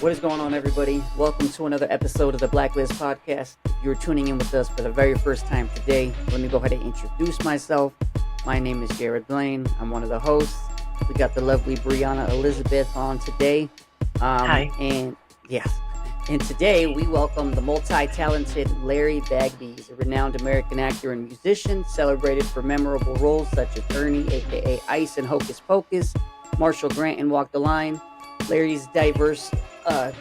What is going on, everybody? Welcome to another episode of the Blaklist podcast. If you're tuning in with us for the very first time today, let me go ahead and introduce myself. My name is Jared Blaine. I'm one of the hosts. We got the lovely Brianna Elizabeth on today. Hi. And yes, and today we welcome the multi-talented Larry Bagby. He's a renowned American actor and musician, celebrated for memorable roles such as Ernie, aka Ice in Hocus Pocus, Marshal Grant in Walk the Line. Larry's diverse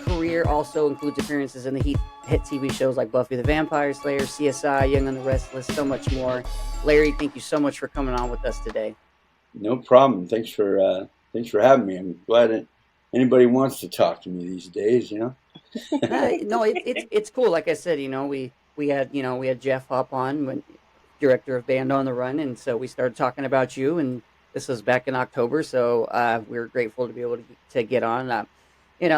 career also includes appearances in the hit TV shows like Buffy the Vampire Slayer, CSI, Young and the Restless, so much more. Larry, thank you so much for coming on with us today. No problem. Thanks for having me. I'm glad that anybody wants to talk to me these days. No, it's cool. Like I said, we had Jeff Hop on, director of Band on the Run, and so we started talking about you, and this was back in October, so we were grateful to be able to get on. We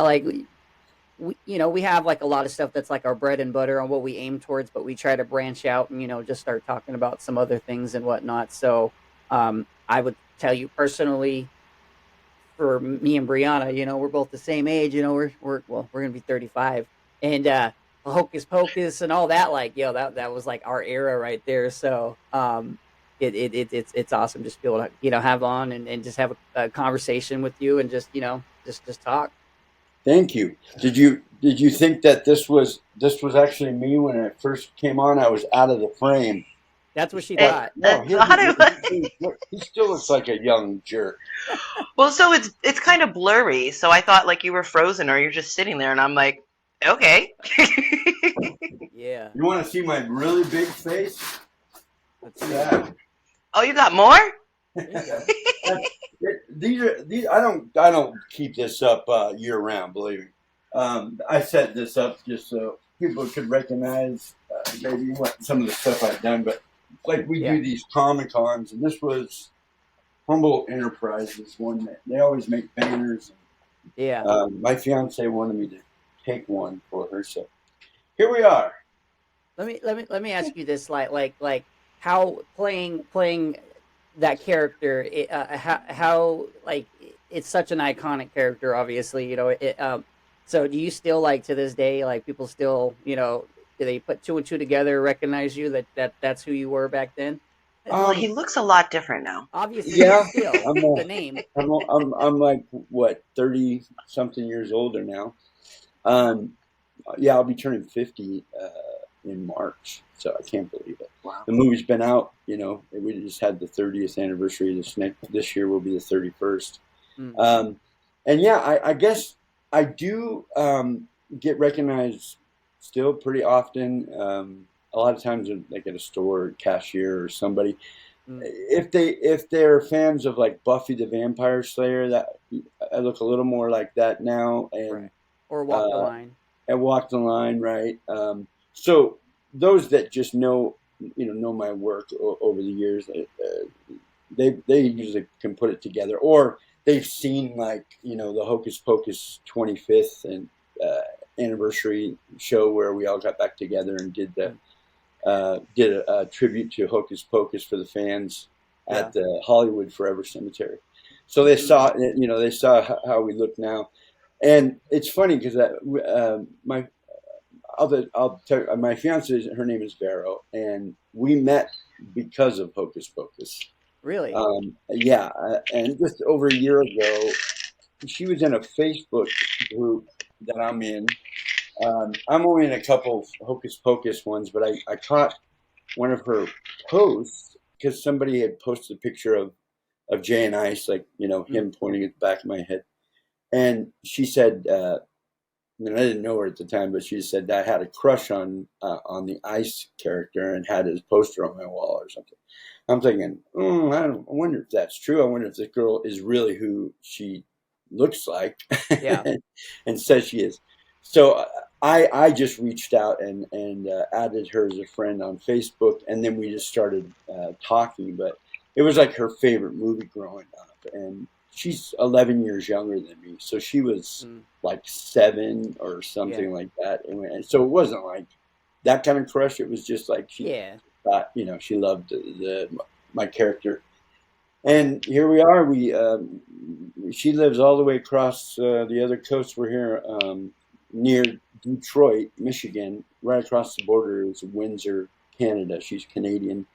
have like a lot of stuff that's like our bread and butter on what we aim towards, but we try to branch out and just start talking about some other things and whatnot. So I would tell you personally, for me and Brianna, we're both the same age. We're gonna be 35, and Hocus Pocus and all that, that was like our era right there. So it's awesome just to be able to have on and just have a conversation with you and just talk. Thank you. Did you think that this was actually me when I first came on? I was out of the frame. That's what she thought. No, he still looks like a young jerk. Well, so it's kind of blurry. So I thought like you were frozen or you're just sitting there, and I'm like, okay. Yeah. You want to see my really big face? Let's see that. Oh, you got more? These. I don't keep this up year round. Believe me. I set this up just so people could recognize maybe what some of the stuff I've done. But like we do these Comic Cons, and this was Humble Enterprises one that they always make banners. Yeah. My fiance wanted me to take one for her, so here we are. Let me ask you this, like how playing that character, how like it's such an iconic character, obviously, so do you still, like, to this day, like, people still, do they put two and two together, recognize you that's who you were back then? Well, he looks a lot different now. Obviously, yeah. still the name. I'm like what 30 something years older now. I'll be turning 50 in March, so I can't believe it. Wow. The movie's been out, we just had the 30th anniversary. This year will be the 31st. And yeah, I guess I do get recognized still pretty often. A lot of times, like at a store, cashier or somebody, if they're fans of like Buffy the Vampire Slayer, that I look a little more like that now, and right. Or Walk the Line. And Walk the Line, right? So those that just know my work over the years, they usually can put it together, or they've seen like the Hocus Pocus 25th and anniversary show where we all got back together and did a tribute to Hocus Pocus for the fans at the Hollywood Forever Cemetery. So they saw how we look now, and it's funny because I'll tell you, my fiance, her name is Vero, and we met because of Hocus Pocus. Really? And just over a year ago, she was in a Facebook group that I'm in. I'm only in a couple of Hocus Pocus ones, but I caught one of her posts because somebody had posted a picture of Jay and Ice, like, him pointing at the back of my head. And she said, I didn't know her at the time, but she said that I had a crush on the Ice character and had his poster on my wall or something. I'm thinking, I wonder if that's true. I wonder if this girl is really who she looks like, and says she is. So I just reached out and added her as a friend on Facebook, and then we just started talking. But it was like her favorite movie growing up, and she's 11 years younger than me, so she was like 7 or something like that. And so it wasn't like that kind of crush. It was just like she thought, she loved my character. And here we are. She lives all the way across the other coast. We're here near Detroit, Michigan. Right across the border is Windsor, Canada. She's Canadian.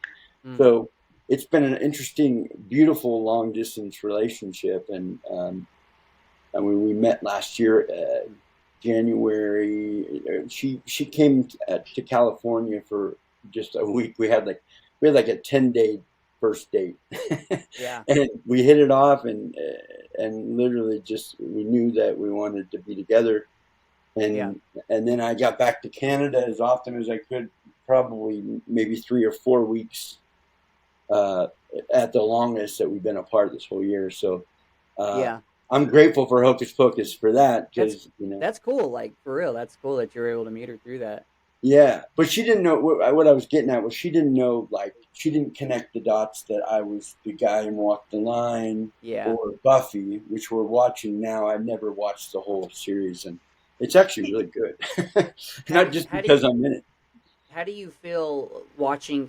Mm. So it's been an interesting, beautiful long distance relationship. And I mean, we met last year, January. She came to California for just a week. We had like a 10-day first date, Yeah. and we hit it off, and literally just we knew that we wanted to be together, Yeah. and then I got back to Canada as often as I could, probably maybe 3 or 4 weeks uh, at the longest that we've been apart this whole year. So uh, Yeah. I'm grateful for Hocus Pocus for that That's because that's cool. Like for real, that's cool that you were able to meet her through that. yeah, but she didn't know what I was getting at was she didn't know, like, she didn't connect the dots that I was the guy in Walk the Line Yeah. or Buffy, which we're watching now. I've never watched the whole series, and it's actually really good. Not just How do because you I'm in it. how do you feel watching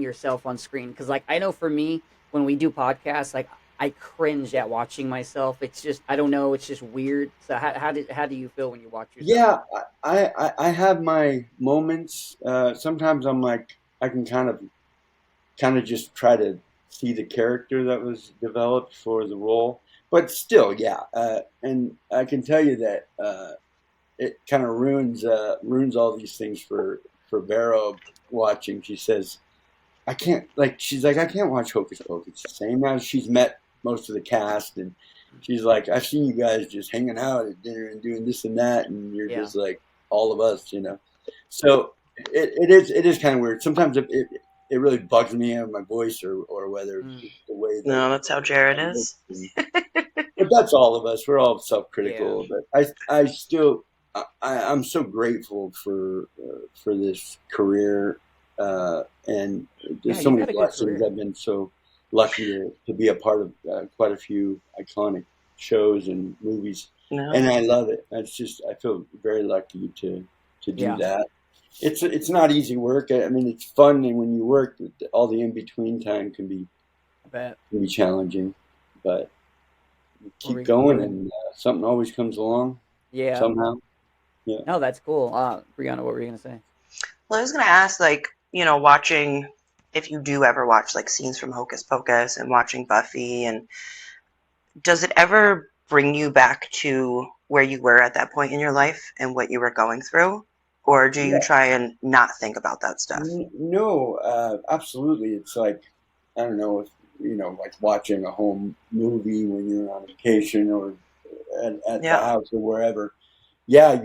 yourself on screen? Because like I know for me, when we do podcasts, like I cringe at watching myself. It's just I don't know. It's just weird. So how do you feel when you watch yourself? Yeah, I have my moments. Sometimes I'm like I can kind of just try to see the character that was developed for the role. But still, yeah. And I can tell you that it kind of ruins all these things for Barrow watching. She says, "I can't like." She's like, "I can't watch Hocus Pocus the same." Now she's met most of the cast, and she's like, "I've seen you guys just hanging out at dinner and doing this and that, and you're Yeah. just like all of us." So it is kind of weird. Sometimes it really bugs me in my voice or whether it's Mm. just the way that No, that's how Jared I look. is. But that's all of us. We're all Yeah. self-critical. But I still I'm so grateful for this career and Yeah. there's so You've many had a good blessings. career. I've been so lucky to be a part of quite a few iconic shows and movies, No. and I love it. I feel very lucky to do Yeah. that. It's not easy work. I mean, it's fun, and when you work, all the in between time I bet. can be challenging, but you keep What going, were we? and something always comes along Yeah. somehow. Yeah, No, that's cool. Brianna, what were you gonna say? Well, I was gonna ask, like, watching if you do ever watch like scenes from Hocus Pocus and watching Buffy, and does it ever bring you back to where you were at that point in your life and what you were going through, or do you yeah. try and not think about that stuff? No, absolutely. It's like I don't know if like watching a home movie when you're on vacation or at the Yeah. house or wherever. Yeah,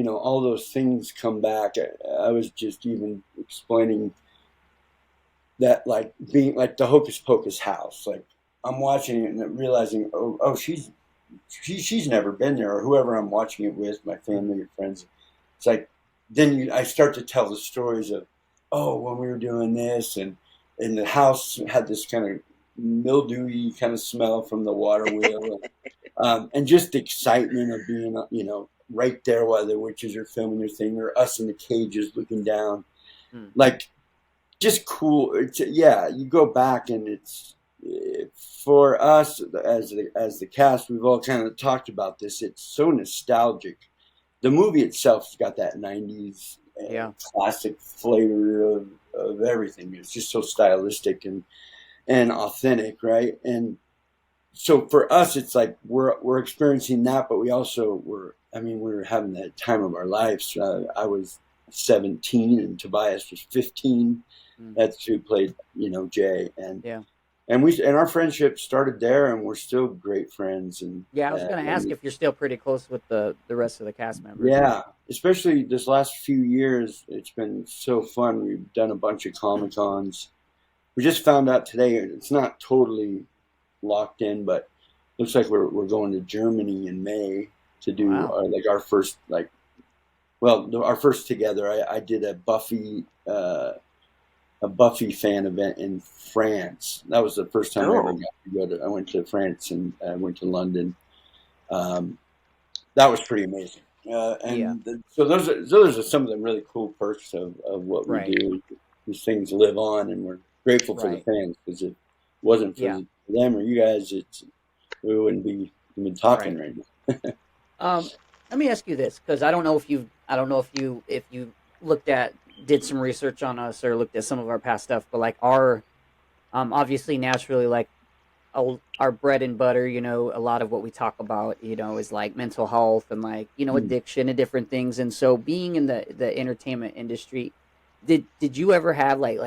all those things come back. I was just even explaining that, like being like the Hocus Pocus house. Like I'm watching it and realizing, oh, she's never been there, or whoever I'm watching it with, my Mm. family or friends. It's like then I start to tell the stories of, oh, when we were doing this, and the house had this kind of mildewy kind of smell from the water wheel, and just the excitement of being, right there while the witches are filming their thing, or us in the cages looking down, Mm. like just cool. Yeah, you go back and it's for us as the cast. We've all kind of talked about this. It's so nostalgic. The movie itself has got that '90s Yeah. classic flavor of everything. It's just so stylistic and authentic, right? And so for us, it's like we're experiencing that, but we also were. I mean, we were having the time of our lives. I was 17 and Tobias was 15. Mm. That's who played, Jay, Yeah. and our friendship started there, and we're still great friends, Yeah. I was gonna ask and if you're still pretty close with the rest of the cast members. yeah, especially this last few years, it's been so fun. We've done a bunch of Comic Cons. We just found out today it's not totally locked in, but looks like we're going to Germany in May to do Wow. our first our first together. I did a Buffy fan event in France. That was the first time I ever Oh, got to go to. I went to France and I went to London. Um, that was pretty amazing. Yeah. So those are some of the really cool perks of what we Right. do. These things live on, and we're grateful for the Right. fans because wasn't for Yeah, them or you guys, we wouldn't be even talking right. right now. Um, Let me ask you this, because I don't know if you looked at, did some research on us or looked at some of our past stuff, but like our, obviously naturally, like our bread and butter, a lot of what we talk about, is like mental health and like, Mm. addiction and different things. And so being in the entertainment industry, did you ever have like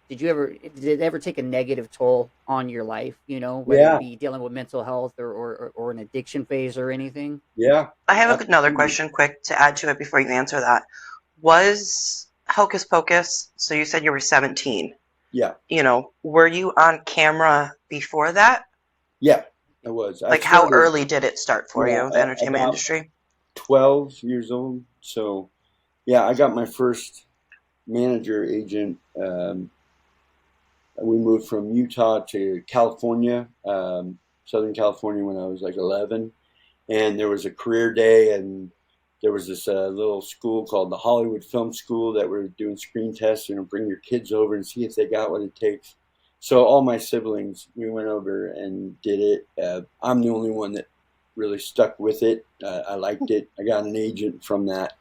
did it ever take a negative toll on your life, whether it Yeah, be dealing with mental health or an addiction phase or anything? yeah, I have another absolutely. question quick to add to it before you answer that. Was Hocus Pocus, so you said you were 17. Yeah, Were you on camera before that? yeah, I was. I Like, how started, early did it start for yeah, you, the entertainment about industry? 12 years old. So, yeah, I got my first manager agent. We moved from Utah to California, Southern California, when I was like 11. And there was a career day, and there was this little school called the Hollywood Film School that were doing screen tests. Bring your kids over and see if they got what it takes. So all my siblings, we went over and did it. I'm the only one that really stuck with it. I liked it. I got an agent from that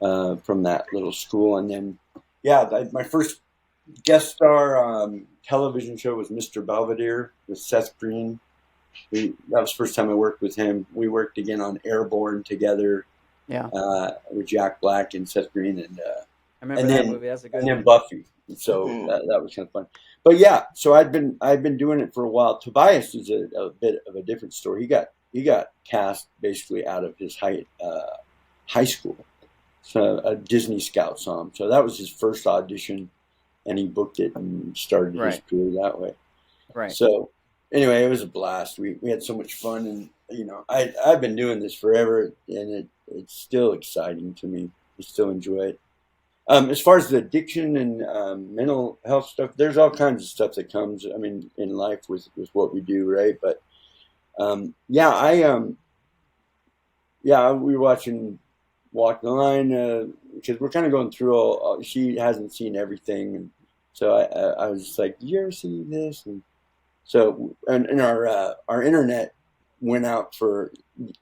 little school, and then yeah, my first guest star television show was Mr. Belvedere with Seth Green. That was the first time I worked with him. We worked again on Airborne together Yeah, with Jack Black and Seth Green, I remember and that then movie. That's a and good then one. Buffy. So Hmm. that was kind of fun. But yeah, so I've been doing it for a while. Tobias is a bit of a different story. He got cast basically out of his high school. So a Disney Scout saw him. So that was his first audition, and he booked it and started his Right, career that way. right. So anyway, it was a blast. We had so much fun, and I've been doing this forever, and it's still exciting to me. I still enjoy it. As far as the addiction and mental health stuff, there's all kinds of stuff that comes. I mean, in life with what we do, right? But yeah, yeah, we were watching Walk the Line because we're kind of going through all. She hasn't seen everything, and so I was just like, "Did you ever see this?" And so, and our internet went out for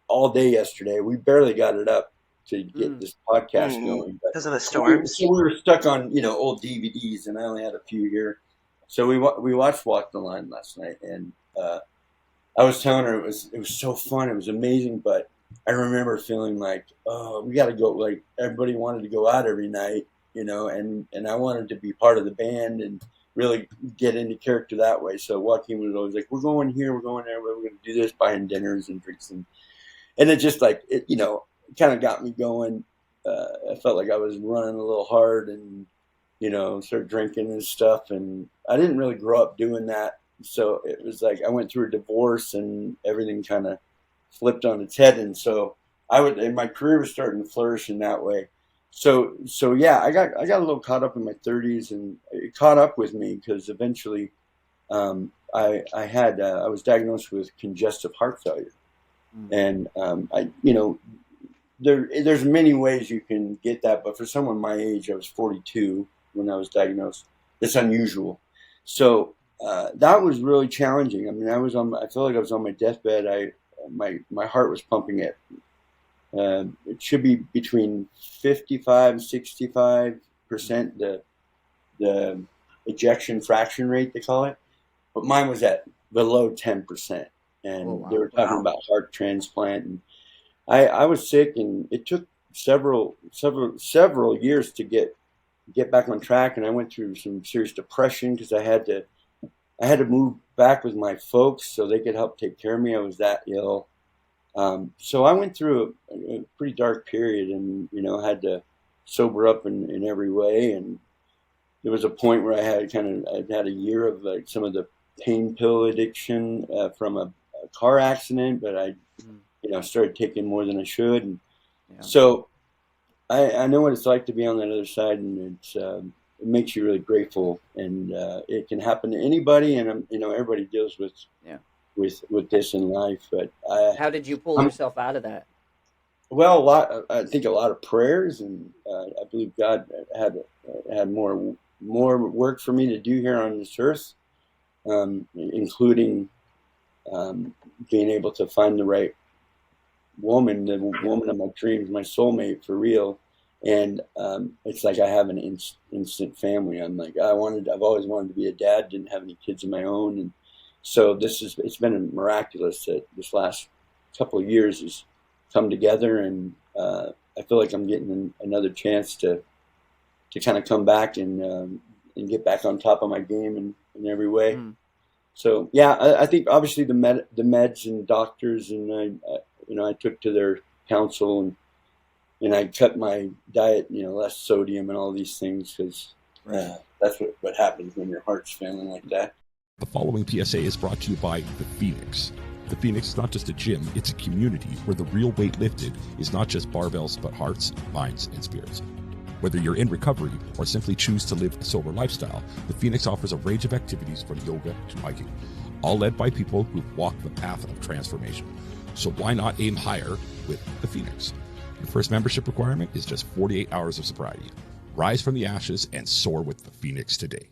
all day yesterday. We barely got it up to get Mm, this podcast Mm, going, but because of the so storms? we were stuck on old DVDs, and I only had a few here. So we watched Walk the Line last night, and I was telling her it was so fun, it was amazing, but I remember feeling like, oh, we got to go. Like everybody wanted to go out every night, and I wanted to be part of the band and really get into character that way. So Joaquin was always like, we're going here, we're going there, we're going to do this, buying dinners and drinks, and it just like kind of got me going. I felt like I was running a little hard, and started drinking and stuff, and I didn't really grow up doing that. So it was like I went through a divorce, and everything kind of flipped on its head, and so and my career was starting to flourish in that way. So yeah, I got a little caught up in my 30s, and it caught up with me because eventually I was diagnosed with congestive heart failure, mm, and there's many ways you can get that, but for someone my age, I was 42 when I was diagnosed. It's unusual. So that was really challenging. I mean, I feel like I was on my deathbed. My heart was pumping at it should be between 55 and 65% mm. the ejection fraction rate, they call it, but mine was at below 10%, Oh and they wow. were talking Wow. about heart transplant. And I was sick, and it took several years to get back on track. And I went through some serious depression because I had to move back with my folks so they could help take care of me. I was that ill. So I went through a pretty dark period, and had to sober up in every way. And there was a point where I had a year of like some of the pain pill addiction from a car accident, but I Mm, started taking more than I should, and yeah. so I know what it's like to be on that other side, and it makes you really grateful, and it can happen to anybody, and everybody deals with Yeah. with H- this in life, but How did you pull I'm yourself out of that? well, I think a lot of prayers, and I believe God had more work for me to do here on this earth. including being able to find the right woman, the woman of my dreams, my soulmate for real. And it's like I have an instant family. I've always wanted to be a dad, didn't have any kids of my own. And so it's been miraculous that this last couple of years has come together. And I feel like I'm getting another chance to kind of come back and get back on top of my game in every way. Mm. So yeah, I think obviously the meds and doctors, and I took to their counsel, and I cut my diet, less sodium and all these things, because that's what happens when your heart's failing like that. The following PSA is brought to you by The Phoenix. The Phoenix is not just a gym, it's a community where the real weight lifted is not just barbells, but hearts, minds, and spirits. Whether you're in recovery or simply choose to live a sober lifestyle, The Phoenix offers a range of activities from yoga to hiking, all led by people who've walked the path of transformation. So why not aim higher with The Phoenix? Your first membership requirement is just 48 hours of sobriety. Rise from the ashes and soar with The Phoenix today.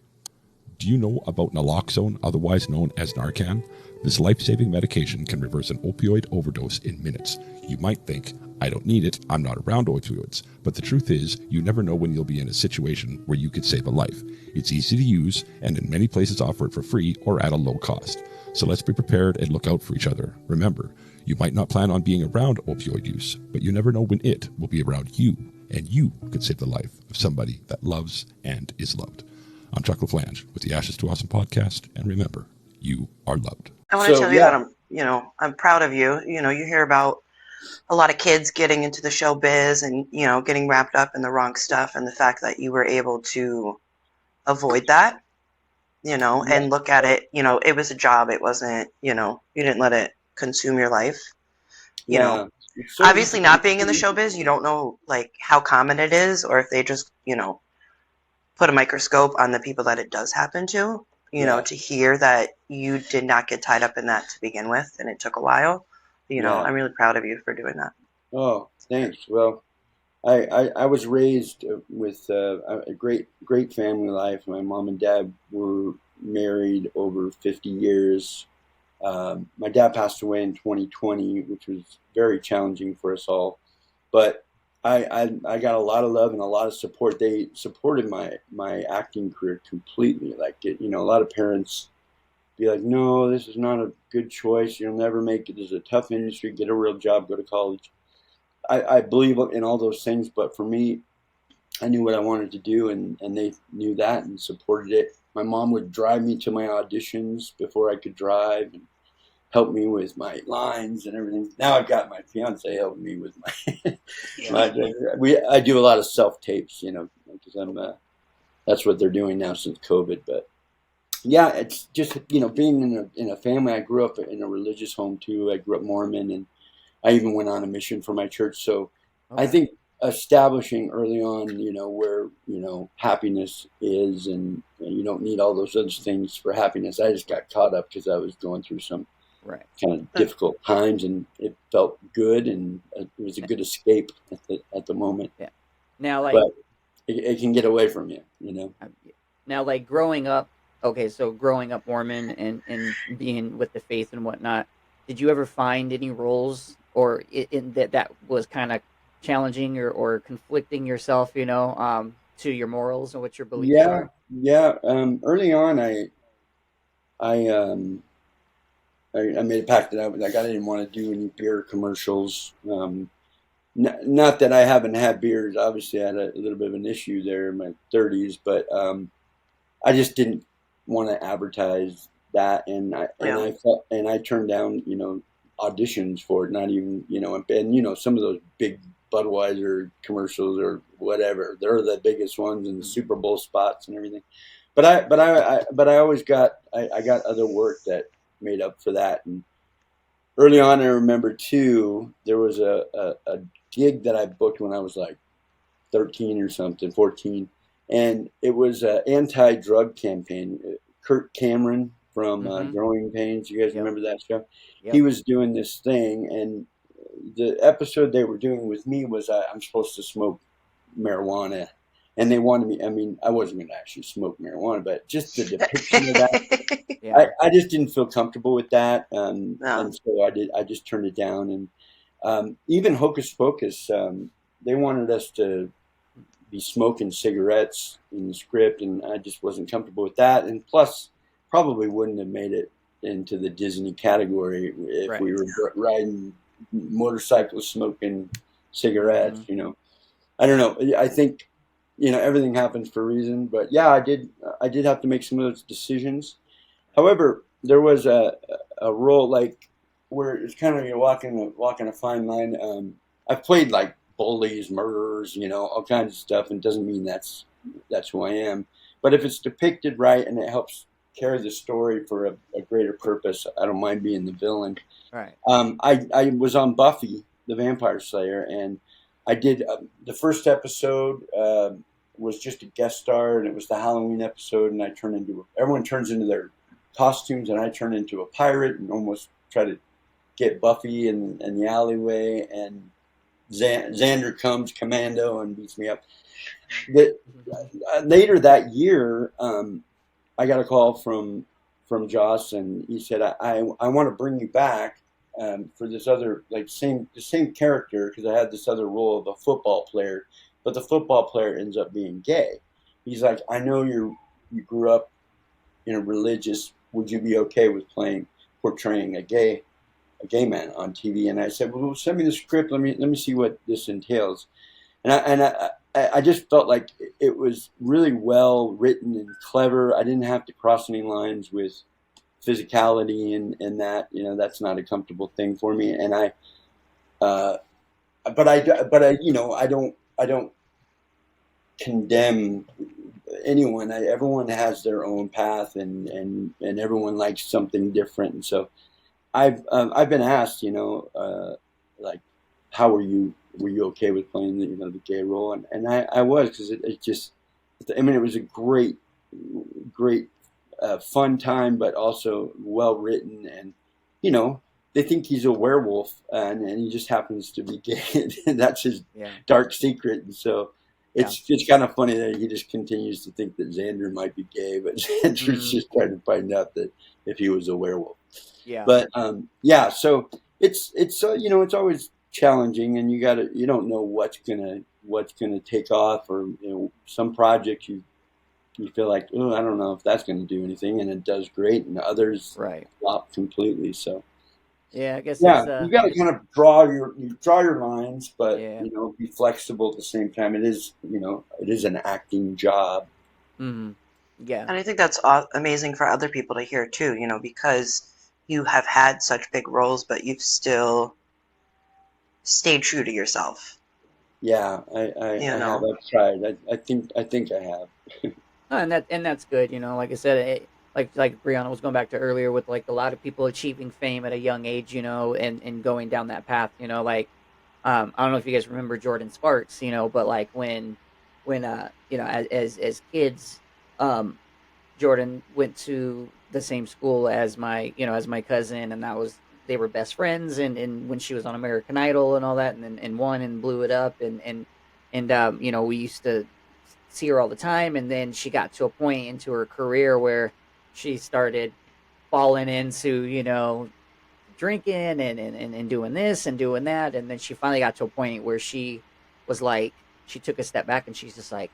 Do you know about naloxone, otherwise known as Narcan? This life-saving medication can reverse an opioid overdose in minutes. You might think, I don't need it, I'm not around opioids. But the truth is, you never know when you'll be in a situation where you could save a life. It's easy to use, and in many places offer it for free or at a low cost. So let's be prepared and look out for each other. Remember, you might not plan on being around opioid use, but you never know when it will be around you, and you could save the life of somebody that loves and is loved. I'm Chuck LaFlange with the Ashes to Awesome podcast, and remember, you are loved. I want to tell you that I'm proud of you. You hear about a lot of kids getting into the show biz and, getting wrapped up in the wrong stuff, and the fact that you were able to avoid that, and look at it, it was a job. It wasn't, you didn't let it consume your life. Obviously not being in the show biz, you don't know like how common it is, or if they just, put a microscope on the people that it does happen to, to hear that you did not get tied up in that to begin with, and it took a while. I'm really proud of you for doing that. Oh, thanks. Well, I was raised with a great family life. My mom and dad were married over 50 years. My dad passed away in 2020, which was very challenging for us all. But I got a lot of love and a lot of support. They supported my acting career completely. A lot of parents be like, no, this is not a good choice. You'll never make it. This is a tough industry. Get a real job. Go to college. I believe in all those things. But for me, I knew what I wanted to do, and they knew that and supported it. My mom would drive me to my auditions before I could drive and help me with my lines and everything. Now I've got my fiance helping me with I do a lot of self tapes, because that's what they're doing now since COVID. But yeah, it's just being in a family. I grew up in a religious home too. I grew up Mormon, and I even went on a mission for my church. So okay. I think establishing early on, where happiness is, and you don't need all those other things for happiness. I just got caught up because I was going through some kind of difficult times, and it felt good, and it was a good escape at the moment. Yeah. Now, but it can get away from you, Now, growing up, so growing up Mormon and being with the faith and whatnot, did you ever find any roles or in that was kind of challenging or conflicting yourself, to your morals and what your beliefs are? Yeah. Early on, I made a pact that I didn't want to do any beer commercials. Not that I haven't had beers. Obviously, I had a little bit of an issue there in my 30s, but I just didn't want to advertise that, and I turned down auditions for it. Not even and some of those big Budweiser commercials or whatever, they're the biggest ones, and the Super Bowl spots and everything. But I always got I got other work that made up for that. And early on, I remember too, there was a gig that I booked when I was like 13 or something, 14, and it was an anti-drug campaign. Kirk Cameron from Growing Pains, you guys remember that show? Yep. He was doing this thing, and the episode they were doing with me was I'm supposed to smoke marijuana and they wanted me. I mean, I wasn't going to actually smoke marijuana, but just the depiction of that, Yeah. I just didn't feel comfortable with that, No. and so I just turned it down. And even Hocus Pocus, they wanted us to be smoking cigarettes in the script, and I just wasn't comfortable with that. And plus, probably wouldn't have made it into the Disney category if Right. we were riding motorcycles smoking cigarettes. Hmm. I don't know. I think everything happens for a reason, but yeah, I did have to make some of those decisions. However, there was a role like where it's kind of you're walking a fine line. I've played like bullies, murderers, all kinds of stuff, and it doesn't mean that's who I am. But if it's depicted right and it helps carry the story for a greater purpose, I don't mind being the villain. Right. I was on Buffy the Vampire Slayer, and I did the first episode. Was just a guest star, and it was the Halloween episode, and everyone turns into their costumes, and I turn into a pirate and almost try to get Buffy in the alleyway, and Xander comes commando and beats me up. Later that year, I got a call from Joss, and he said, I want to bring you back for this other the same character, because I had this other role of a football player, but the football player ends up being gay. He's like, I know you grew up in a religious. Would you be okay with portraying a gay man on TV? And I said, well, send me the script. Let me see what this entails. And I just felt like it was really well written and clever. I didn't have to cross any lines with physicality and that. That's not a comfortable thing for me. And I don't condemn anyone. Everyone has their own path, and everyone likes something different. And so I've been asked, like, how were you okay with playing the gay role? And I was, because it just, I mean, it was a great fun time, but also well written. And they think he's a werewolf, and he just happens to be gay, and that's his Yeah. dark secret. And so Yeah. it's kind of funny that he just continues to think that Xander might be gay, but Xander's just trying to find out that if he was a werewolf. Yeah. But yeah, so it's it's always challenging, and you don't know what's gonna take off, or some projects you feel like, oh, I don't know if that's going to do anything, and it does great, and others Right. flop completely. So Yeah. I guess yeah, it's you got to kind of draw your lines, but yeah. be flexible at the same time. It is an acting job. Hmm. Yeah. And I think that's amazing for other people to hear too, because you have had such big roles, but you've still stayed true to yourself. Yeah, I have. I've tried. I think I have. No, and that's good. Like I said, like Brianna was going back to earlier with like a lot of people achieving fame at a young age, and going down that path. I don't know if you guys remember Jordan Sparks, but like when as kids, um, Jordan went to the same school as my cousin, and they were best friends, and when she was on American Idol and all that, and won and blew it up, and we used to see her all the time, and then she got to a point into her career where she started falling into drinking and doing this and doing that, and then she finally got to a point where she was like, she took a step back, and she's just like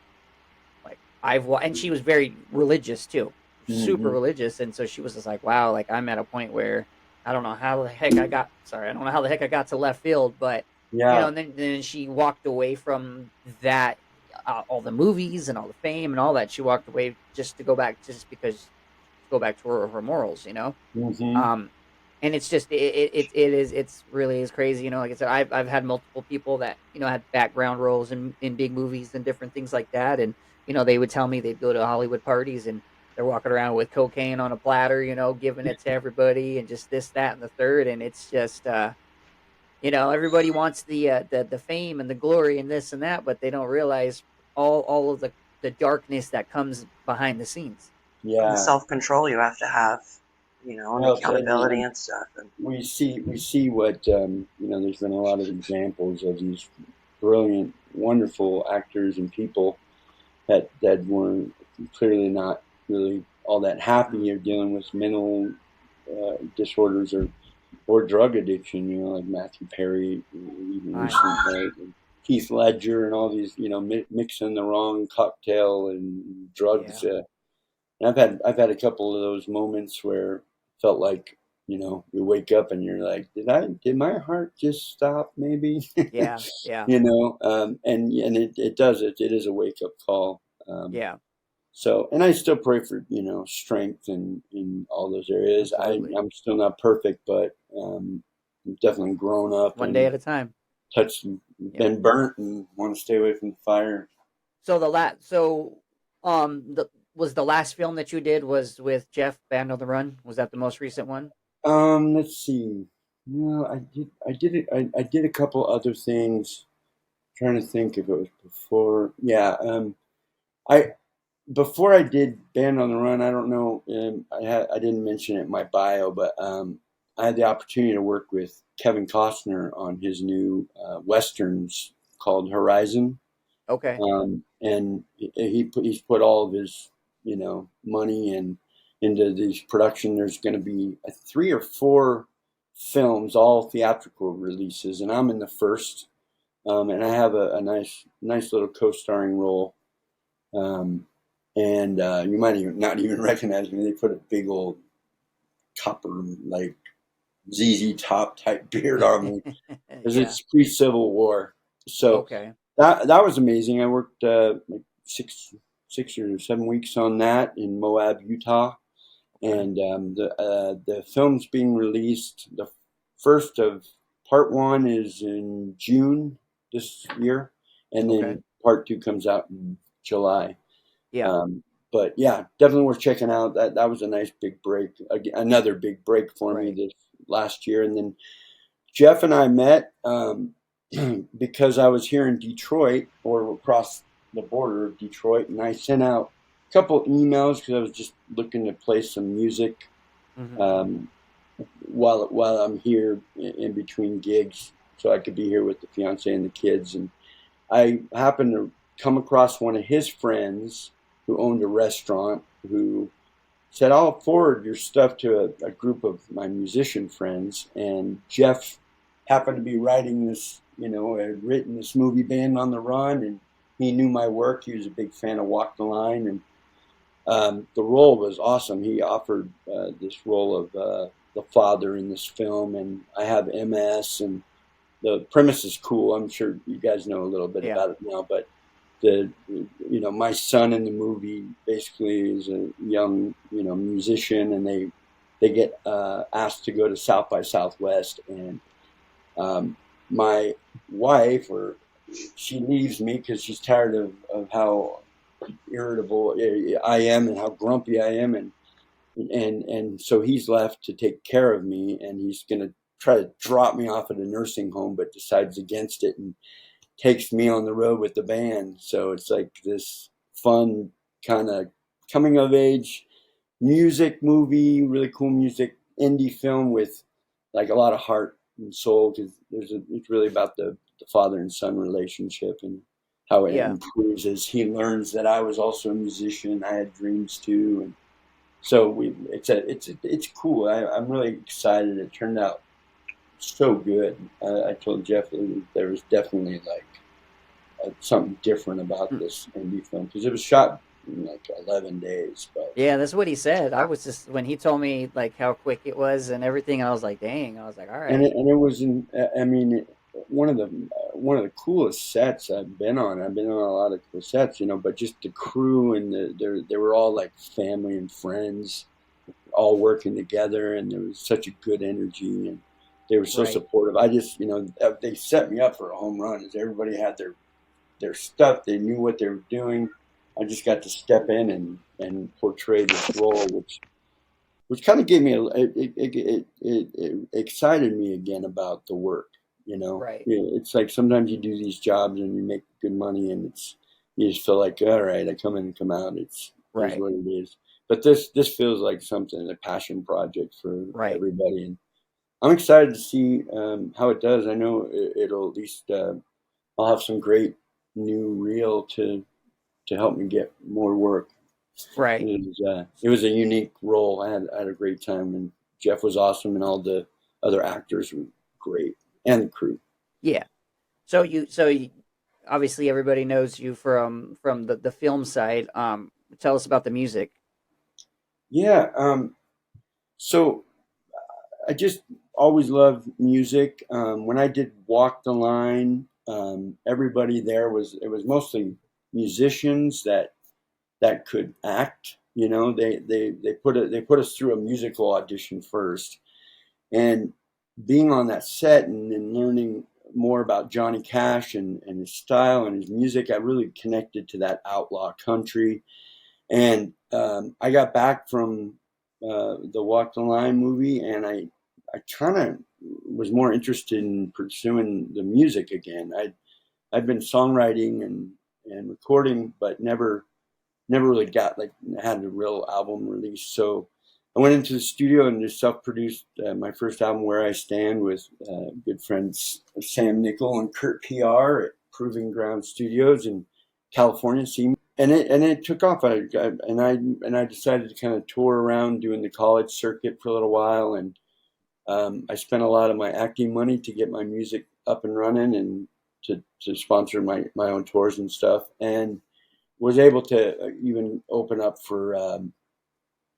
and she was very religious too, super Hmm. religious, and so she was just like, wow, like I'm at a point where I don't know how the heck I got to left field, but Yeah. and then she walked away from that, all the movies and all the fame and all that. She walked away just to go back, just because to go back to her morals, Hmm. um, and it's just it's really is crazy, like I said, I've had multiple people that had background roles in big movies and different things like that, and they would tell me they'd go to Hollywood parties, and they're walking around with cocaine on a platter, giving it to everybody, and just this, that, and the third, and it's just everybody wants the fame and the glory and this and that, but they don't realize all of the darkness that comes behind the scenes. And Yeah. self-control you have to have, and Well, I mean, accountability and stuff. And we see what there's been a lot of examples of these brilliant, wonderful actors and people that weren't clearly not really all that happy. Mhm. You're dealing with mental disorders or drug addiction. You know, like Matthew Perry, even I know. recently, and Keith Ledger, and all these. You know, mixing the wrong cocktail and drugs. Yeah. And I've had a couple of those moments where it felt like, you know, you wake up and you're like, did my heart just stop? Maybe, Yeah. Yeah. you know, and it does it is a wake up call. Yeah. So, and I still pray for, you know, strength in all those areas. Absolutely. I'm still not perfect, but I'm definitely grown up One day and at a time. touched, Yep. been burnt, and want to stay away from the fire. So the was the last film that you did was with Jeff Band on the Run? Was that the most recent one? Let's see. No, I did a couple other things. Trying to think if it was before. Yeah, I before I did Band on the Run. I don't know. I didn't mention it in my bio, but I had the opportunity to work with Kevin Costner on his new westerns called Horizon. Okay. And he's put all of his, you know, money and into these production. There's going to be 3 or 4 films, all theatrical releases, and I'm in the first. And I have a nice little co-starring role. Um, and you might even not even recognize me. They put a big old copper like ZZ Top type beard on me because Yeah. it's pre-Civil War. So Okay. that was amazing. I worked like 6 or 7 weeks on that in Moab, Utah, Okay. and the film's being released. The first of part one is in June this year, and Okay. then part two comes out in July. Yeah. Um, but yeah, definitely worth checking out. That was a nice big break, another big break for me Right. this last year. And then Jeff and I met because I was here in Detroit or across the border of Detroit, and I sent out a couple emails because I was just looking to play some music Hmm. um, while I'm here in between gigs, so I could be here with the fiance and the kids. And I happened to come across one of his friends who owned a restaurant who said, I'll forward your stuff to a group of my musician friends. And Jeff happened to be writing this, you know, had written this movie Band on the Run, and he knew my work. He was a big fan of Walk the Line, and the role was awesome. He offered this role of the father in this film, and I have MS, and the premise is cool. I'm sure you guys know a little bit Yeah. about it now, but the you know, my son in the movie basically is a young, you know, musician, and they get asked to go to South by Southwest, and um, my wife, or she leaves me because she's tired of how irritable I am and how grumpy I am, and so he's left to take care of me, and he's going to try to drop me off at a nursing home, but decides against it and takes me on the road with the band. So it's like this fun kind of coming of age music movie, really cool music, indie film with like a lot of heart and soul, because it's really about the father and son relationship and how it Yeah. improves as he learns that I was also a musician. I had dreams too, and so it's cool. I'm really excited. It turned out so good. I told Jeff there was definitely like something different about Mm. this indie film because it was shot in like 11 days. But Yeah, that's what he said. I was just when he told me like how quick it was and everything, I was like, "Dang!" I was like, "All right." and it was in. I mean, one of the coolest sets I've been on. I've been on a lot of cool sets, you know, but just the crew and they were all like family and friends, all working together, and there was such a good energy, and they were so Right. supportive. I just, you know, they set me up for a home run. As everybody had their stuff, they knew what they were doing. I just got to step in and portray this role, which kind of gave me it excited me again about the work. You know, Right. it's like sometimes you do these jobs and you make good money, and it's you just feel like, all right, I come in and come out. It is Right. what it is. But this feels like something, a passion project for Right. everybody, and I'm excited to see how it does. I know it'll at least I'll have some great new reel to to help me get more work. Right. It was a unique role. I had a great time, and Jeff was awesome, and all the other actors were great, and the crew. Yeah. So you obviously everybody knows you from the film side. Tell us about the music. Yeah. So I just always loved music. When I did Walk the Line, everybody there it was mostly musicians that could act. You know, they put us through a musical audition first, and being on that set and learning more about Johnny Cash and his style and his music, I really connected to that outlaw country. And I got back from the Walk the Line movie, and I kind of was more interested in pursuing the music again. I'd been songwriting and recording, but never really got like had a real album release. So I went into the studio and just self-produced my first album, Where I Stand, with good friends Sam Nickel and Kurt PR at Proving Ground Studios in California. And it took off. I decided to kind of tour around doing the college circuit for a little while, and I spent a lot of my acting money to get my music up and running and to sponsor my own tours and stuff, and was able to even open up for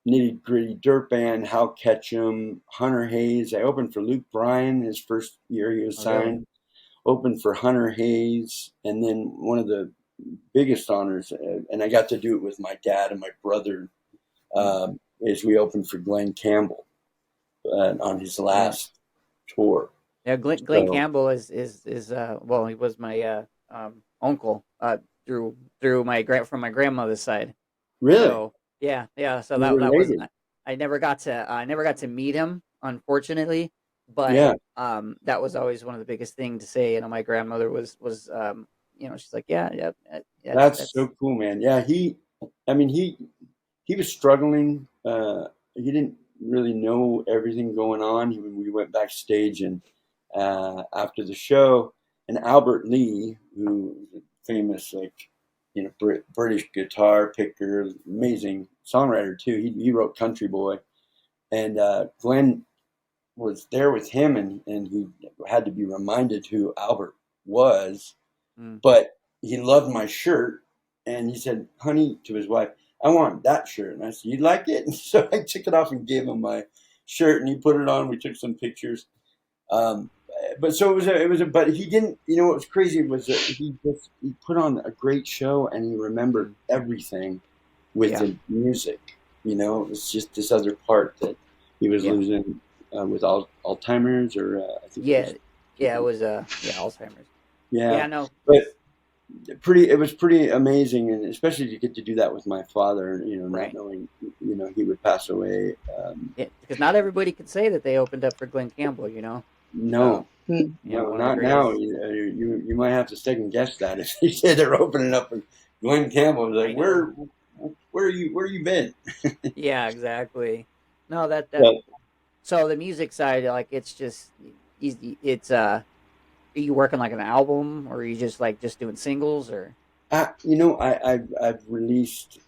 Nitty Gritty Dirt Band, Hal Ketchum, Hunter Hayes. I opened for Luke Bryan his first year he was Oh, really? signed. Opened for Hunter Hayes, and then one of the biggest honors, and I got to do it with my dad and my brother, Mm. is we opened for Glenn Campbell on his Yeah. last tour. Yeah. Glenn So Campbell is well, he was my uncle through from my grandmother's side. really, So yeah. So we're that was related. I never got to meet him, unfortunately, but Yeah, that was always one of the biggest thing to say. You know, my grandmother was she's like, yeah, that's so that's cool, man. Yeah, I mean, he was struggling. He didn't really know everything going on. We went backstage, and after the show, and Albert Lee, who was a famous British guitar picker, amazing songwriter too. He wrote Country Boy, and Glenn was there with him, and he had to be reminded who Albert was, mm, but he loved my shirt, and he said, "Honey," to his wife, "I want that shirt." And I said, "You'd like it?" And so I took it off and gave him my shirt, and he put it on. We took some pictures. Um, but so but he didn't. You know what was crazy was that he put on a great show, and he remembered mm, everything with yeah, the music. You know, it was just this other part that he was yeah, losing with Alzheimer's, or I think it yeah, was yeah. It something. was Alzheimer's. Yeah, Yeah, no, but it was pretty amazing, and especially to get to do that with my father, not right. knowing he would pass away. Yeah, because not everybody could say that they opened up for Glenn Campbell. So No, no, one of the not now. greatest. You might have to second guess that if you say they're opening up for Glenn Campbell. Like, I know. where you been? Yeah, exactly. No, that But so the music side, like it's just it's are you working like an album or are you just like just doing singles or I've released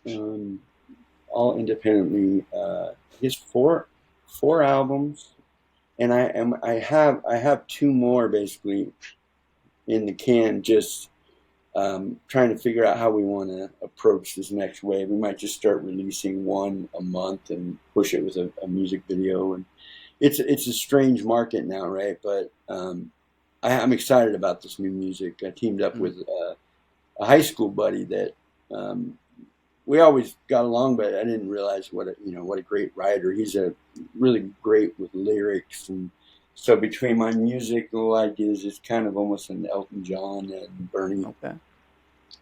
all independently. I guess four albums, and I have two more basically in the can, just trying to figure out how we want to approach this next wave. We might just start releasing one a month and push it with a music video. And it's a strange market now, right? But I'm excited about this new music. I teamed up mm, with a high school buddy that um, we always got along, but I didn't realize what a great writer. He's a really great with lyrics, and so between my musical ideas, it's kind of almost an Elton John and Bernie okay.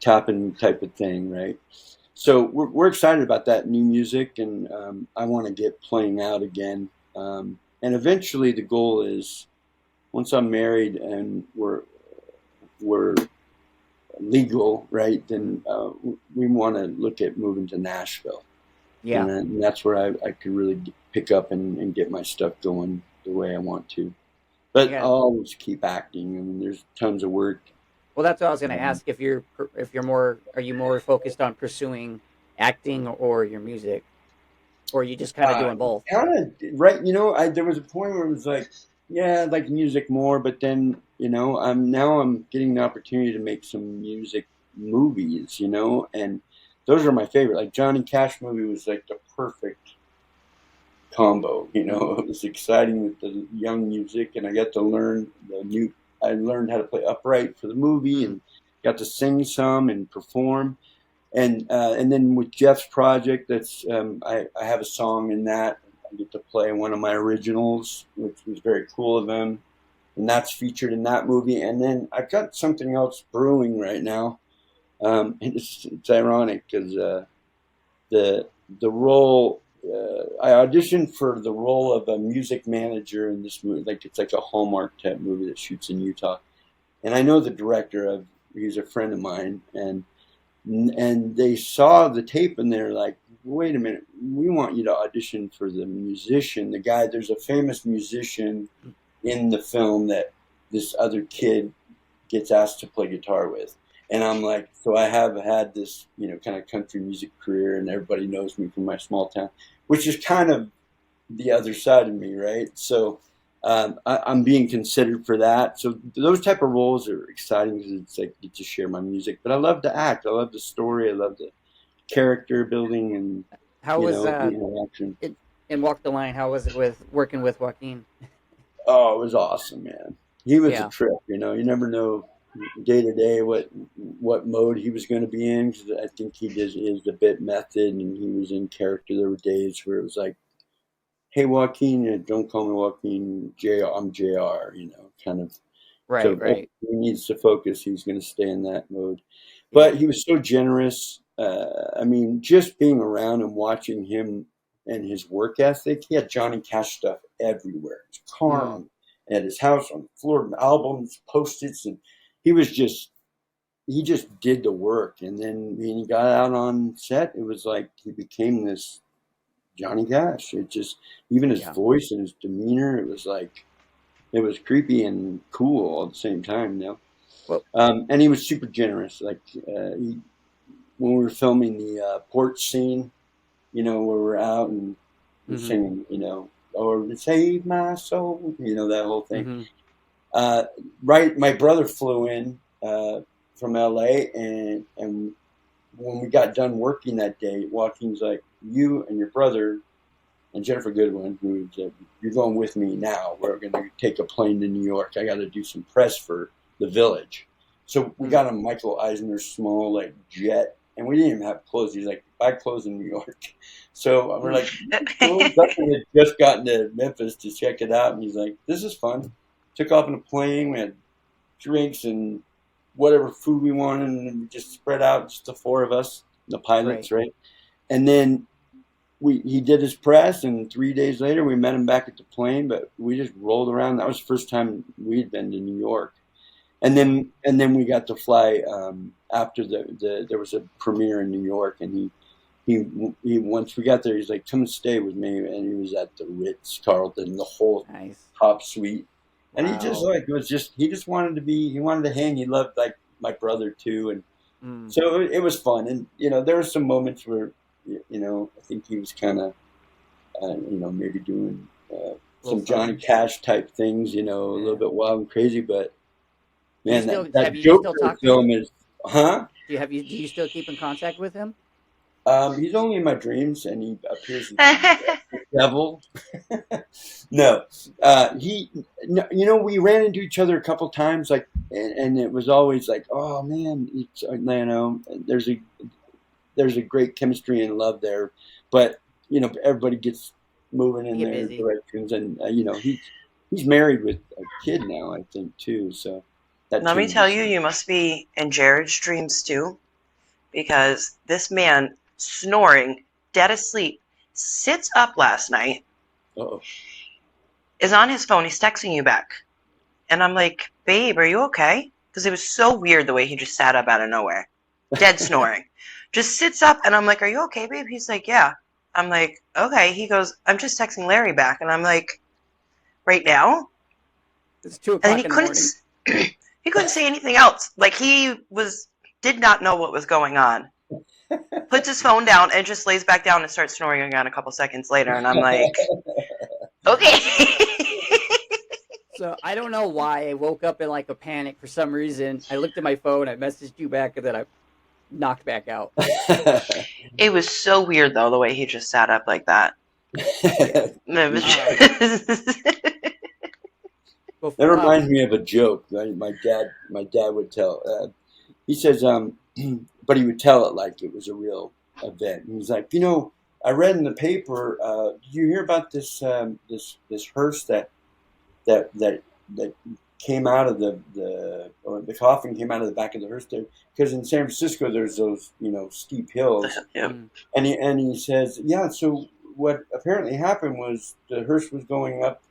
Taupin type of thing, right? So we're excited about that new music, and I want to get playing out again. And eventually, the goal is once I'm married and we're legal, right? Mm, Then we want to look at moving to Nashville, yeah. and that's where I could really pick up and get my stuff going the way I want to. But Yeah. I'll always keep acting. I mean, there's tons of work Well, that's what I was going to Um, ask. If you're more, are you more focused on pursuing acting or your music, or are you just kind of uh, doing both? kind of right. There was a point where it was like, yeah, I like music more, but then I'm getting the opportunity to make some music movies, and those are my favorite. Like Johnny Cash movie was like the perfect combo. It was exciting with the young music, and I got to learn the new. I learned how to play upright for the movie, Mm, and got to sing some and perform. And then with Jeff's project, I have a song in that. I get to play one of my originals, which was very cool of him, and that's featured in that movie. And then I've got something else brewing right now. And it's ironic because the the role I auditioned for the role of a music manager in this movie. Like it's like a Hallmark type movie that shoots in Utah, and I know the director of. He's a friend of mine, and they saw the tape and they're like, wait a minute, we want you to audition for the musician, the guy. There's a famous musician in the film that this other kid gets asked to play guitar with. And I'm like, so I have had this, kind of country music career, and everybody knows me from my small town, which is kind of the other side of me, right? So I'm being considered for that. So those type of roles are exciting because it's like get to share my music. But I love to act. I love the story. I love the character building and How was the interaction. it in Walk the Line? How was it with working with Joaquin? Oh, it was awesome, man. He was a Yeah, trip. You never know day to day what mode he was going to be in. 'Cause I think he is a bit method, and he was in character. There were days where it was like, "Hey, Joaquin, don't call me Joaquin. JR, I'm JR." Kind of. right, So if right. he needs to focus, he's going to stay in that mode. But Yeah. he was so generous. I mean, just being around and watching him and his work ethic, he had Johnny Cash stuff everywhere. His car Mm, at his house, on the floor, albums, post-its, and he was just he just did the work. And then when he got out on set, it was like he became this Johnny Cash. It just even his yeah. voice and his demeanor, it was like it was creepy and cool all at the same time. Well, And he was super generous. Like when we were filming the porch scene, where we're out and we're hmm, singing, or save my soul, that whole thing. hmm. Uh, right, my brother flew in from LA, and when we got done working that day, Joaquin's like, "You and your brother and Jennifer Goodwin, who said, you're going with me now. We're going to take a plane to New York. I got to do some press for The Village." So we Mm. got a Michael Eisner small like jet, and we didn't even have clothes. He's like, buy clothes in New York. So we're like, cool. Dustin had just gotten to Memphis to check it out, and he's like, this is fun. Took off in a plane. We had drinks and whatever food we wanted, and we just spread out, just the four of us, the Right. pilots, right? And then he did his press, and 3 days later we met him back at the plane. But we just rolled around. That was the first time we'd been to New York, and Yeah. then we got to fly after there was a premiere in New York, and he once we got there, he's like, come and stay with me, and he was at the Ritz Carlton, the whole Nice. top suite, and he just Wow. like he just wanted to be, he wanted to hang. He loved like my brother too, and Mm. so it was fun. And there were some moments where I think he was kind of maybe doing A little some Johnny something. Cash type things, a little Yeah. bit wild and crazy. But Do you man, still that have you still Joker talk to film him? is, huh? Do you still keep in contact with him? He's only in my dreams, and he appears as the devil. No, he, no, we ran into each other a couple times, like, and it was always like, oh man, there's a great chemistry and love there, but everybody gets moving You in get their busy. directions, and he's married with a kid now, I think too, so that Let me tell changes you, things. you must be in Jared's dreams too, because this man snoring, dead asleep, sits up last night, Oh, is on his phone, he's texting you back. And I'm like, babe, are you okay? Because it was so weird the way he just sat up out of nowhere. Dead snoring. Just sits up, and I'm like, are you okay, babe? He's like, yeah. I'm like, okay. He goes, I'm just texting Larry back. And I'm like, right now? It's 2 And then he o'clock in the couldn't, morning. He couldn't say anything else. Like, did not know what was going on. Puts his phone down and just lays back down and starts snoring again a couple seconds later. And I'm like, okay. So I don't know why I woke up in like a panic for some reason. I looked at my phone, I messaged you back, and then I knocked back out. It was so weird, though, the way he just sat up like that. It was That reminds me of a joke that my dad would tell. He says, but he would tell it like it was a real event. He was like, I read in the paper. Did you hear about this hearse that came out of the coffin came out of the back of the hearse there? Because in San Francisco there's those steep hills. Yep. And he says, yeah. So what apparently happened was the hearse was going up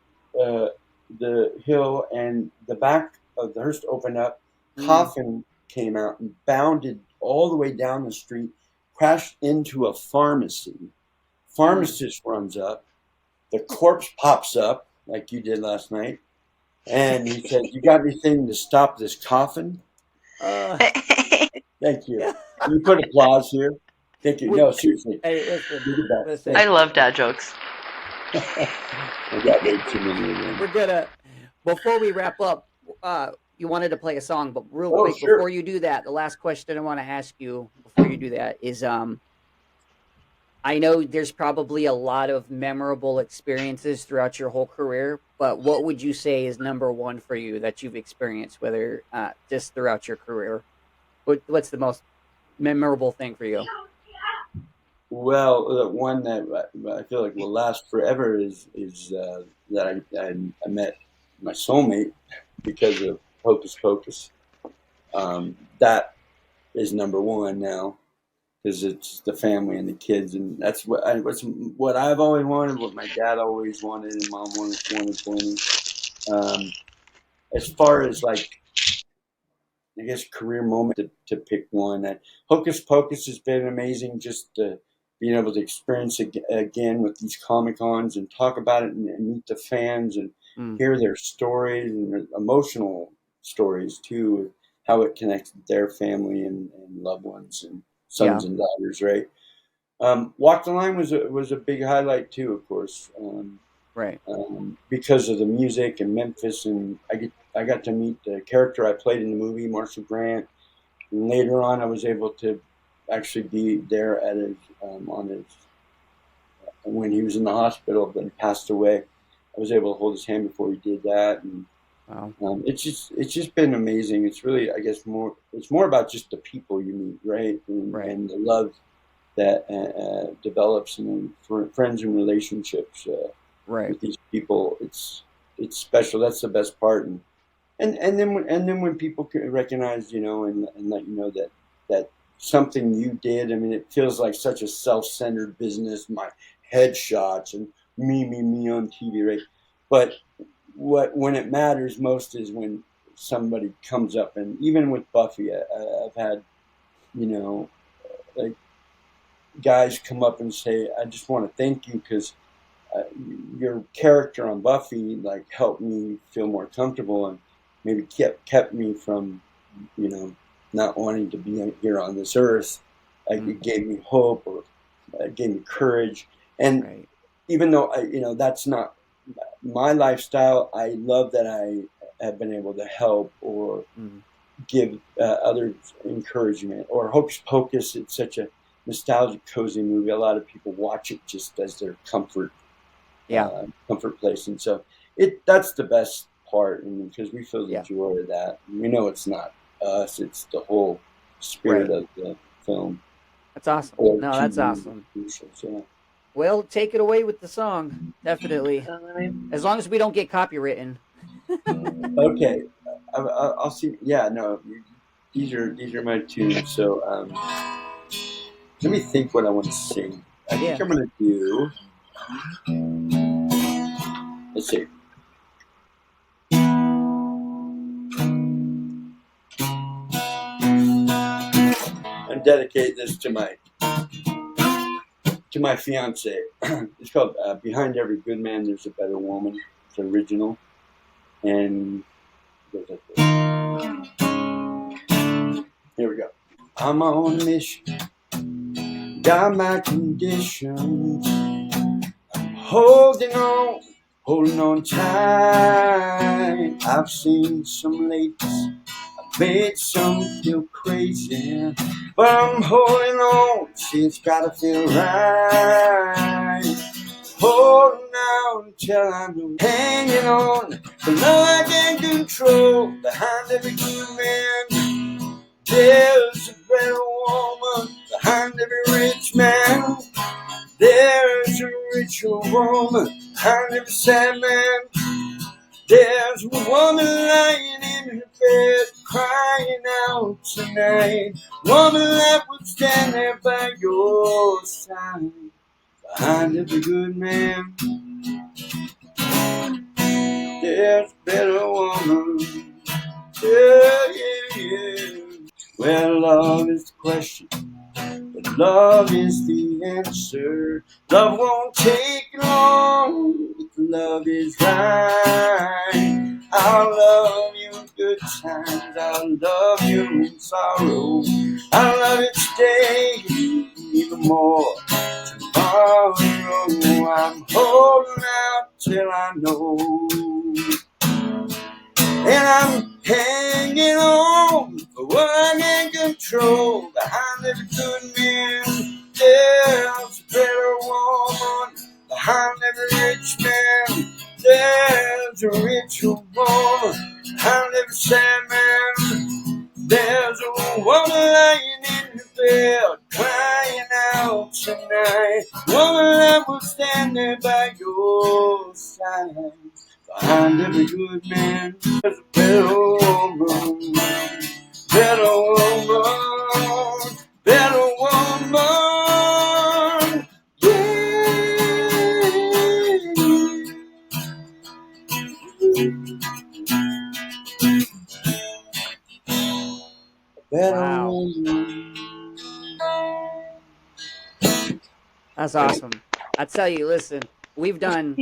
the hill, and the back of the hearse opened up. Coffin came out and bounded all the way down the street, crashed into a pharmacy. Pharmacist runs up. The corpse pops up like you did last night, and he said, "You got anything to stop this coffin?" Thank you. Can you put applause here? Thank you. No, seriously. Hey, listen. I love dad jokes. I got way too many of them. We're gonna, before we wrap up, you wanted to play a song, but real quick, sure. before you do that, the last question I want to ask you before you do that is, I know there's probably a lot of memorable experiences throughout your whole career, but what would you say is number one for you that you've experienced, whether just throughout your career? What's the most memorable thing for you? Well, the one that I feel like will last forever is that I met my soulmate because of Hocus Pocus. That is number one now, because it's the family and the kids, and that's what I've always wanted, what my dad always wanted, and mom wanted for me. As far as like, I guess, career moment to pick one, Hocus Pocus has been amazing. Just being able to experience it again with these Comic-Cons and talk about it and meet the fans and hear their stories and their emotional stories too, how it connects with their family and loved ones and sons and daughters, right? Walk the Line was a big highlight too, of course, right? Because of the music and Memphis, and I got to meet the character I played in the movie, Marshal Grant. And later on, I was able to actually be there at his when he was in the hospital, but he passed away. I was able to hold his hand before he did that, and it's just been amazing. It's really, I guess, it's more about just the people you meet, right? And the love that develops and friends and relationships with these people. It's special. That's the best part, and then when people can recognize, and let you know that something you did. I mean, it feels like such a self-centered business. My headshots and me on TV, right? But when it matters most is when somebody comes up, and even with Buffy, I've had, like, guys come up and say, "I just want to thank you because your character on Buffy like helped me feel more comfortable and maybe kept me from, not wanting to be here on this earth. It gave me hope, or it gave me courage." And even though that's not my lifestyle, I love that I have been able to help or give others encouragement. Or Hocus Pocus, it's such a nostalgic, cozy movie. A lot of people watch it just as their comfort place, and so that's the best part, because we feel the joy of that. We know it's not us; it's the whole spirit of the film. That's awesome. That's awesome. Well, take it away with the song, definitely. As long as we don't get copywritten. Okay, I'll see. Yeah, no, these are my tunes. So let me think what I want to sing. I think I'm gonna do. Let's see. I dedicate this to my fiance. It's called "Behind Every Good Man There's a Better Woman." It's original, and goes like this. Here we go. I'm on a mission, got my conditions, holding on tight. I've seen some ladies, made some feel crazy, but I'm holding on, see it's gotta feel right. Holding on till I'm hanging on, the love I can't control. Behind every good man, there's a better woman. Behind every rich man, there's a richer woman. Behind every sad man, there's a woman lying in her bed, crying out tonight. Woman that would stand there by your side. Behind every good man, there's a better woman. Yeah, yeah, yeah. Well, love is the question, but love is the answer. Love won't take long if love is right. I'll love you in good times, I'll love you in sorrow. I'll love you today, even more tomorrow. I'm holding out till I know, and I'm hanging on for what I can control. Behind every good man, there's a better woman. Behind every rich man, there's a richer woman. Behind every sad man, there's a woman lying in the bed, crying out tonight. Woman that will stand there by your side. Behind every good man, there's a better woman, better woman, better woman, yeah. Better Wow. woman. That's awesome. I tell you, listen, we've done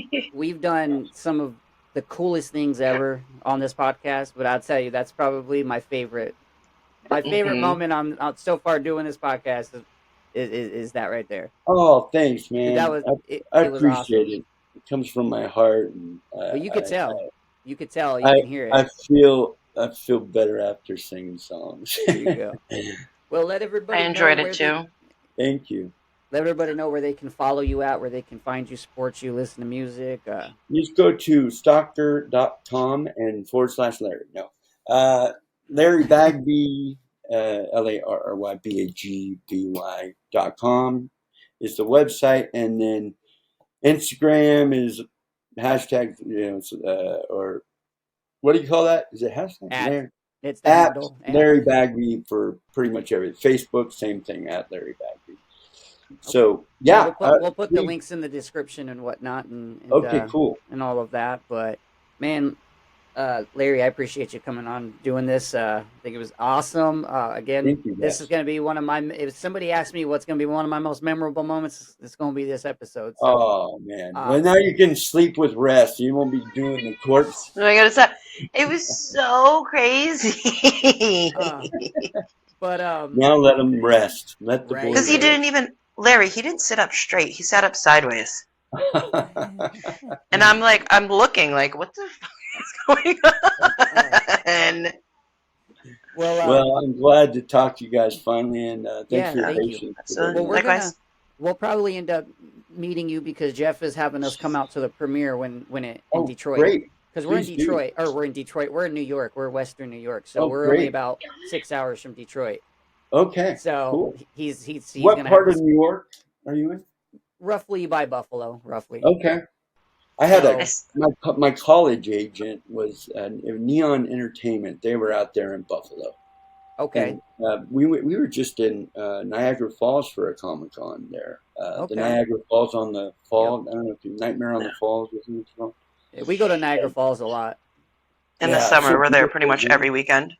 some of the coolest things ever on this podcast, but I'll tell you, that's probably my favorite. My favorite moment on so far doing this podcast is that right there. Oh, thanks, That man. was it. I It was appreciate awesome. it. It comes from my heart, and Well, you could tell. You could tell. You I, can hear I it. feel better after singing songs. There you go. Well, let I everybody know enjoyed it where they too. Thank you. let everybody know where they can follow you at, where they can find you, support you, listen to music. Just go to stalker.com and /Larry. No. Larry Bagby, LarryBagby.com is the website. And then Instagram is hashtag, or what do you call that? Is it hashtag? At it's the At handle. Larry Bagby for pretty much everything. Facebook, same thing, at Larry Bagby. So, Yeah, yeah. we'll put the links in the description and whatnot, Okay, cool. and all of that. But man, Larry, I appreciate you coming on doing this. I think it was awesome. Again, Thank you, this guys. is going to be one of my. If somebody asks me what's going to be one of my most memorable moments, it's going to be this episode. So, Oh, man. Well, now you can sleep with rest. You won't be doing the corpse. Oh my god, it was so crazy. but Now let them rest. Let the Right, boy Because he right. didn't even, Larry, he didn't sit up straight. He sat up sideways. And I'm like, I'm looking like, what the fuck is going on? Well, I'm glad to talk to you guys finally, and thanks for your thank you. patience. Absolutely. Well, Likewise. we'll probably end up meeting you because Jeff is having us come out to the premiere when it in Detroit. Great. Because we're in Please do. Detroit, or we're in Detroit. We're in New York. We're Western New York, so Oh, we're only great. about 6 hours from Detroit. Okay. So Cool. he's What gonna part have of us New York are you in? roughly by Buffalo, roughly. Okay. I had So my college agent was Neon Entertainment. They were out there in Buffalo. okay, And we were just in Niagara Falls for a Comic-Con there. The okay. Niagara Falls on the Fall. I don't know if you Nightmare on the Falls, isn't it? So, We go to Niagara Falls a lot. In the yeah, summer, so we're there pretty much every weekend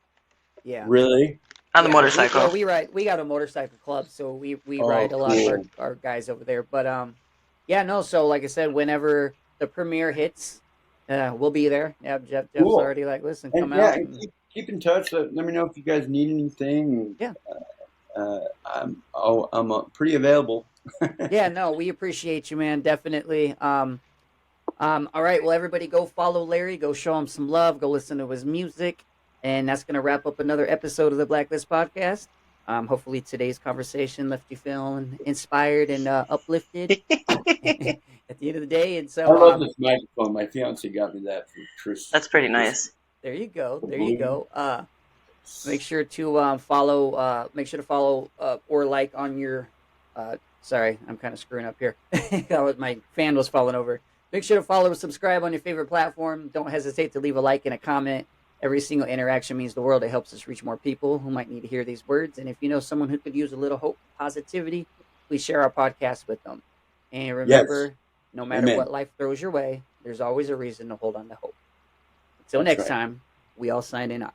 Yeah. Really? on the Yeah, motorcycle. we ride. We got a motorcycle club, so we Oh, ride a lot of cool. our guys over there. But yeah, no. So like I said, whenever the premiere hits, We'll be there. Yeah, Jeff's Cool. already like, listen, And come yeah, out. and keep in touch. Let me know if you guys need anything. Yeah. I'm pretty available. Yeah, no, we appreciate you, man. Definitely. All right. Well, everybody go follow Larry. Go show him some love. Go listen to his music. And that's going to wrap up another episode of the Blaklist podcast. Hopefully today's conversation left you feeling inspired and uplifted at the end of the day. And I so, love this microphone. My fiance got me that for That's pretty nice. there you go. There you Blue. go. Make sure to follow. Make sure to follow or like on your. Sorry, I'm kind of screwing up here. My fan was falling over. Make sure to follow or subscribe on your favorite platform. Don't hesitate to leave a like and a comment. Every single interaction means the world. It helps us reach more people who might need to hear these words. And if you know someone who could use a little hope, positivity, please share our podcast with them. And remember, Yes. no matter Amen. what life throws your way, there's always a reason to hold on to hope. Until That's next right. time, we all signing off.